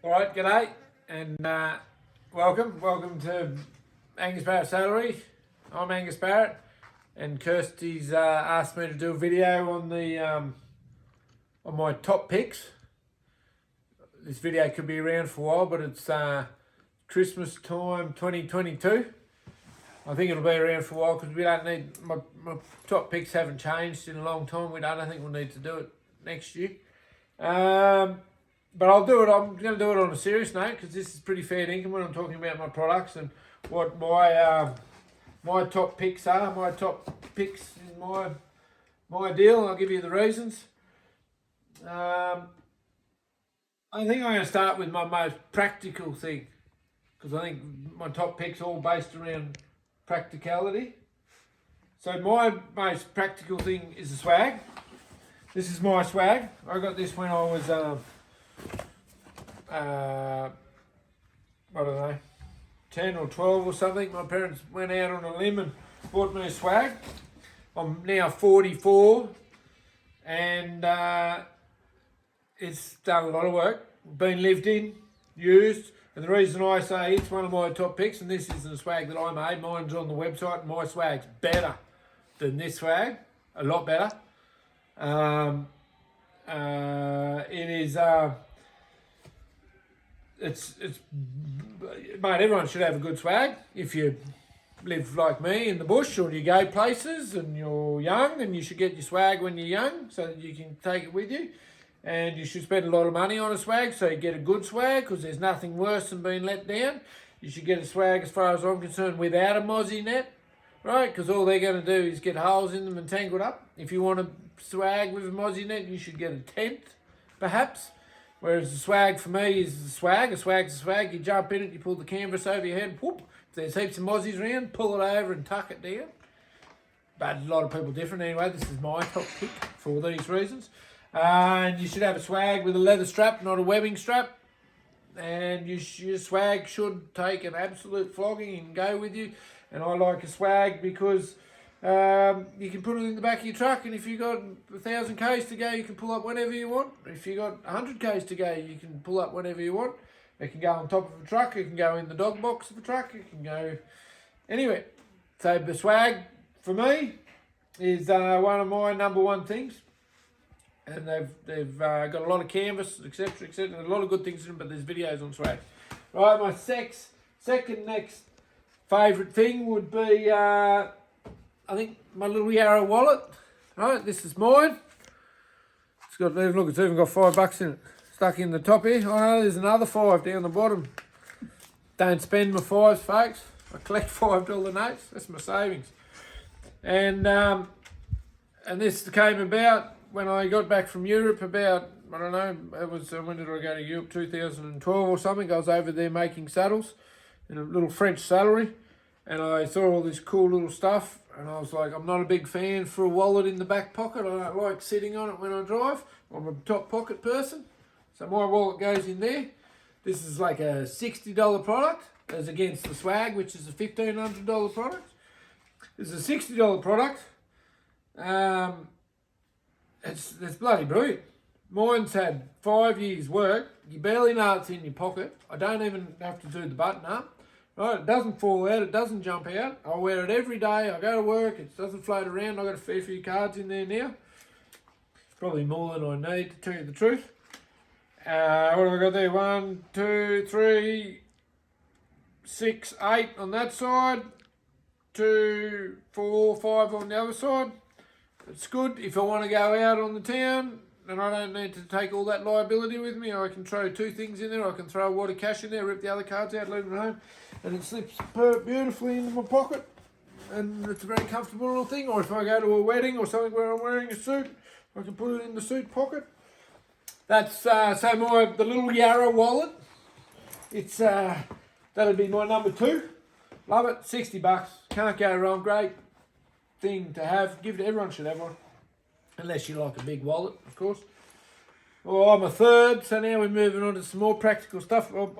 All right, g'day, and welcome to Angus Barrett Saddlery. I'm Angus Barrett, and Kirsty's asked me to do a video on the on my top picks. This video could be around for a while, but it's Christmas time 2022. I think it'll be around for a while because we don't need my top picks haven't changed in a long time. I don't think we'll need to do it next year. But I'll do it. I'm going to do it on a serious note because this is pretty fair income when I'm talking about my products and what my top picks are. My top picks in my deal, and I'll give you the reasons. I think I'm going to start with my most practical thing because I think my top picks are all based around practicality. So my most practical thing is the swag. This is my swag. I got this when I was I don't know, 10 or 12 or something. My parents went out on a limb and bought me a swag. I'm now 44 and it's done a lot of work, been lived in, used, and the reason I say it's one of my top picks, and this isn't a swag that I made, mine's on the website, and my swag's better than this swag, a lot better. It is it's mate, everyone should have a good swag. If you live like me in the bush or you go places and you're young, and you should get your swag when you're young so that you can take it with you. And you should spend a lot of money on a swag so you get a good swag, because there's nothing worse than being let down. You should get a swag, as far as I'm concerned, without a mozzie net, right? Because all they're going to do is get holes in them and tangled up. If you want a swag with a mozzie net, you should get a tent, perhaps. Whereas the swag for me is the swag. A swag's a swag. You jump in it, you pull the canvas over your head, whoop. If there's heaps of mozzies around, pull it over and tuck it down. But a lot of people different anyway. This is my top pick for all these reasons. And you should have a swag with a leather strap, not a webbing strap. And your swag should take an absolute flogging and go with you. And I like a swag because you can put it in the back of your truck, and if you've got 1,000 k's to go, you can pull up whenever you want. If you've got 100 k's to go, you can pull up whenever you want. It can go on top of a truck, it can go in the dog box of a truck, it can go anywhere. So the swag, for me, is one of my number one things. And they've got a lot of canvas, etc., etc. A lot of good things in them, but there's videos on swag. Right, my second next favourite thing would be, I think, my little Yarrow wallet. Right, this is mine. It's got, look, it's even got $5 in it, stuck in the top here. Oh no, there's another 5 down the bottom. Don't spend my 5s, folks. I collect $5 notes. That's my savings. And this came about when I got back from Europe about, I don't know, it was, when did I go to Europe? 2012 or something. I was over there making saddles in a little French saddlery, and I saw all this cool little stuff, and I was like, I'm not a big fan for a wallet in the back pocket. I don't like sitting on it when I drive. I'm a top pocket person, so my wallet goes in there. This is like a $60 product, as against the swag, which is a $1,500 product. This is a $60 product. It's bloody brilliant. Mine's had 5 years work. You barely know it's in your pocket. I don't even have to do the button up. Right, it doesn't fall out, it doesn't jump out. I wear it every day. I go to work, it doesn't float around. I've got a fair few cards in there now. Probably more than I need, to tell you the truth. What have I got there? 1, 2, 3, 6, 8 on that side. 2, 4, 5 on the other side. It's good if I want to go out on the town and I don't need to take all that liability with me. I can throw 2 things in there. I can throw a wad of cash in there, rip the other cards out, leave them at home, and it slips beautifully into my pocket. And it's a very comfortable little thing. Or if I go to a wedding or something where I'm wearing a suit, I can put it in the suit pocket. That's the little Yarrow wallet. It's that'll be my number 2. Love it. $60. Can't go wrong. Great thing to have. Everyone should have one, unless you like a big wallet, of course. Well, I'm a third, so now we're moving on to some more practical stuff. I've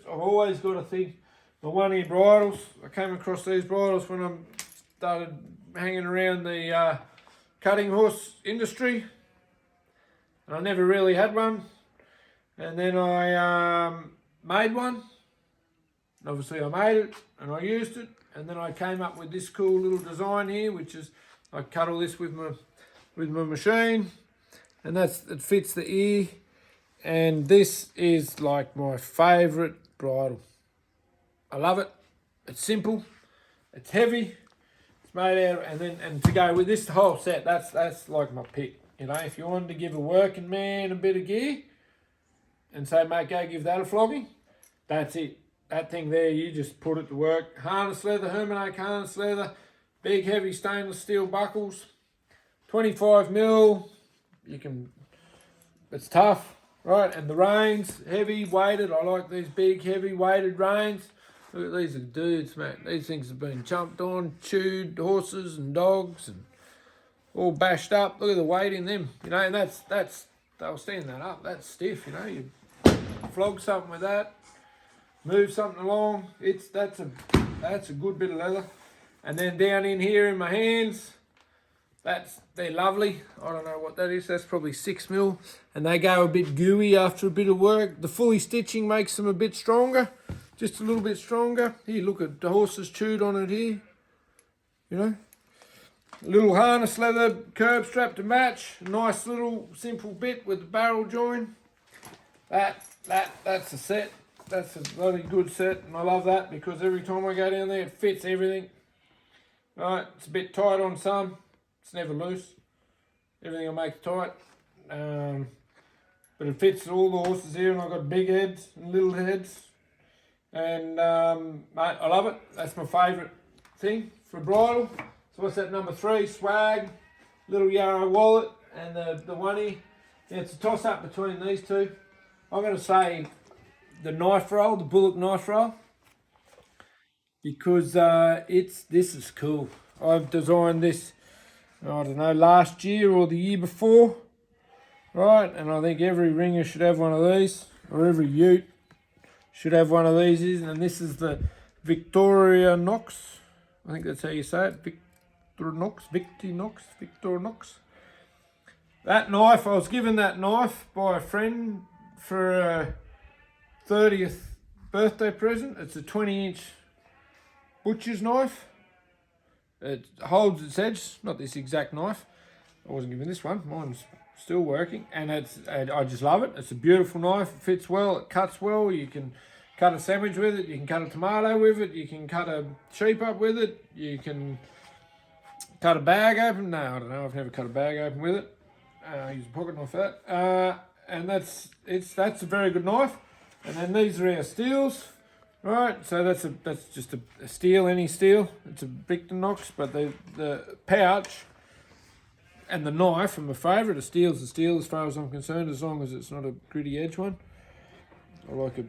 always got a thing. The one-ear bridles. I came across these bridles when I started hanging around the cutting horse industry. I never really had one. And then I made one. Obviously I made it and I used it. And then I came up with this cool little design here, which is, I cut all this with my machine. And it fits the ear. And this is like my favourite bridle. I love it. It's simple. It's heavy. It's made out, and to go with this whole set, that's like my pick. You know, if you wanted to give a working man a bit of gear and say, mate, go give that a flogging, that's it. That thing there, you just put it to work. Harness leather, Herman Oak harness leather, big heavy stainless steel buckles, 25 mil. It's tough, right? And the reins, heavy, weighted. I like these big, heavy, weighted reins. Look at these dudes, mate. These things have been chumped on, chewed, horses and dogs, and all bashed up. Look at the weight in them, you know. And they'll stand that up. That's stiff, you know. You flog something with that, move something along. That's a good bit of leather. And then down in here in my hands, they're lovely. I don't know what that is. That's probably 6 mil, and they go a bit gooey after a bit of work. The fully stitching makes them a bit stronger. Just a little bit stronger. Here, look at the horses chewed on it here. You know, a little harness leather curb strap to match. A nice little simple bit with the barrel join. That's a set. That's a bloody good set, and I love that because every time I go down there, it fits everything. Right, it's a bit tight on some. It's never loose. Everything I make tight. But it fits all the horses here, and I've got big heads and little heads. And mate, I love it. That's my favourite thing for a bridle. So what's that, number 3? Swag, little yarrow wallet, and the oney. Yeah, it's a toss up between these two. I'm going to say the knife roll, the bullock knife roll, because this is cool. I've designed this, I don't know, last year or the year before, right? And I think every ringer should have one of these, or every ute should have one of these. And this is the Victorinox. I think that's how you say it. Victorinox. That knife, I was given that knife by a friend for a 30th birthday present. It's a 20-inch butcher's knife. It holds its edge, not this exact knife. I wasn't given this one. Mine's still working, and I just love it. It's a beautiful knife. It fits well. It cuts well. You can cut a sandwich with it. You can cut a tomato with it. You can cut a sheep up with it. You can cut a bag open. No, I don't know. I've never cut a bag open with it. I use a pocket knife for that. And that's a very good knife. And then these are our steels, right? So that's just a steel, any steel. It's a Victorinox, but the pouch and the knife are my favourite. A steel's a steel as far as I'm concerned, as long as it's not a gritty edge one. I like a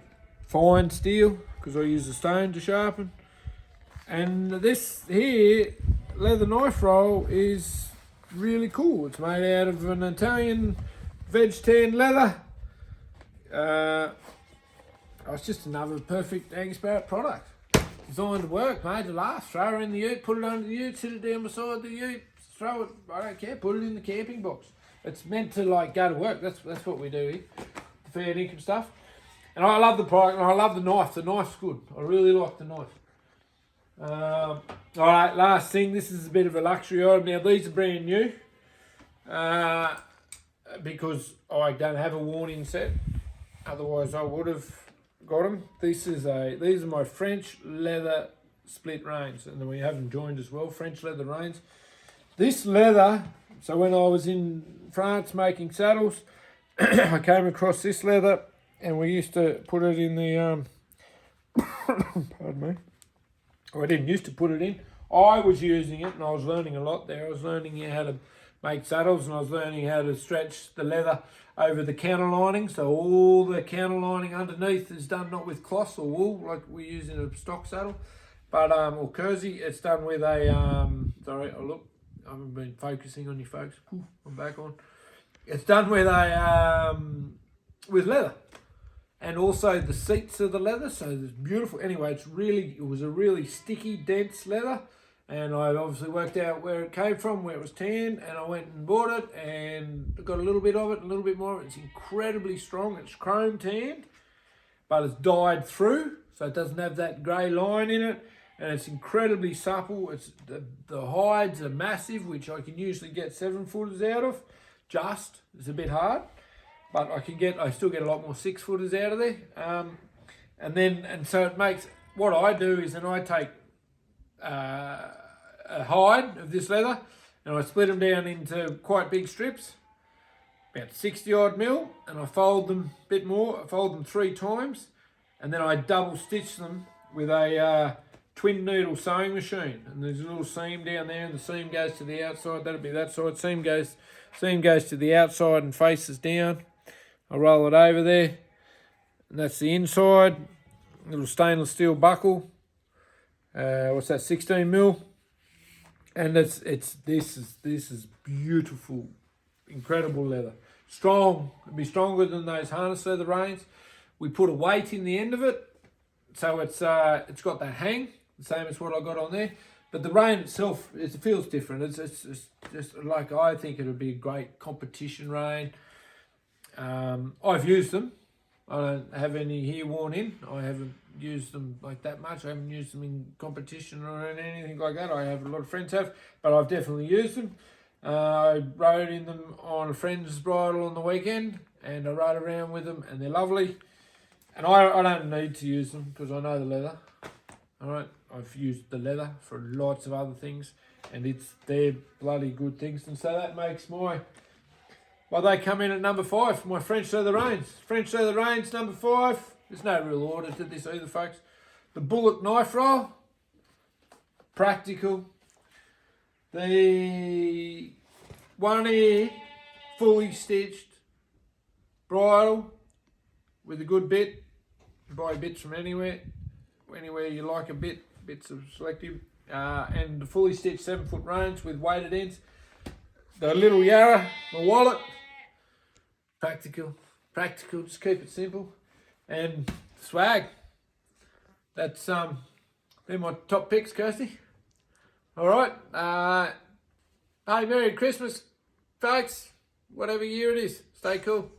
fine steel because I use the stone to sharpen. And this here leather knife roll is really cool. It's made out of an Italian veg tan leather. It's just another perfect Angus product. Designed to work, made to last. Throw her in the ute, put it under the ute, sit it down beside the ute, throw it, I don't care, put it in the camping box. It's meant to like go to work. That's what we do here. The fair income stuff. And I love the product, and I love the knife. The knife's good. I really like the knife. Alright, last thing. This is a bit of a luxury item. Now, these are brand new. Because I don't have a worn-in set. Otherwise, I would have got them. These are my French leather split reins, and then we have them joined as well. French leather reins. This leather. So when I was in France making saddles, I came across this leather, and we used to put it in the pardon me. I didn't used to put it in. I was using it, and I was learning a lot there. I was learning how to make saddles, and I was learning how to stretch the leather over the counter lining. So all the counter lining underneath is done not with cloth or wool like we use in a stock saddle, but or kersey. It's done with a sorry, I haven't been focusing on you folks. I'm back on. It's done with a with leather, and also the seats are the leather, so it's beautiful. Anyway, it was a really sticky, dense leather, And I obviously worked out where it came from, where it was tanned, and I went and bought it and got a little bit of it, a little bit more of it. It's incredibly strong. It's chrome tanned, but it's dyed through, so it doesn't have that grey line in it, and it's incredibly supple. It's the hides are massive, which I can usually get 7-footers out of. It's a bit hard, but I still get a lot more 6-footers out of there. And so it makes, what I do is then I take a hide of this leather and I split them down into quite big strips, about 60 odd mil, and I fold them a bit more. I fold them 3 times, and then I double stitch them with a twin needle sewing machine. And there's a little seam down there, and the seam goes to the outside. That'll be that side. Seam goes to the outside and faces down. I roll it over there, and that's the inside. Little stainless steel buckle. What's that? 16 mil. And this is beautiful, incredible leather. Strong. It'll be stronger than those harness leather reins. We put a weight in the end of it, so it's got that hang, the same as what I got on there. But the rein itself, it feels different. It's just like, I think it would be a great competition rein. I've used them. I don't have any here worn in. I haven't used them like that much. I haven't used them in competition or anything like that. I have a lot of friends have, but I've definitely used them. I rode in them on a friend's bridle on the weekend, and I rode around with them, and they're lovely. And I don't need to use them because I know the leather. All right, I've used the leather for lots of other things, and they're bloody good things. And so that makes well, they come in at number 5, my French leather reins. French leather reins, number 5. There's no real order to this either, folks. The bullet knife roll, practical. The one ear, fully stitched bridle with a good bit. You buy bits from anywhere you like a bit, bits of selective. And the fully stitched 7-foot reins with weighted ends. The little Yarra, my wallet. Practical, just keep it simple. And swag. That's they're my top picks, Kirsty. Alright. Hey, Merry Christmas, folks. Whatever year it is. Stay cool.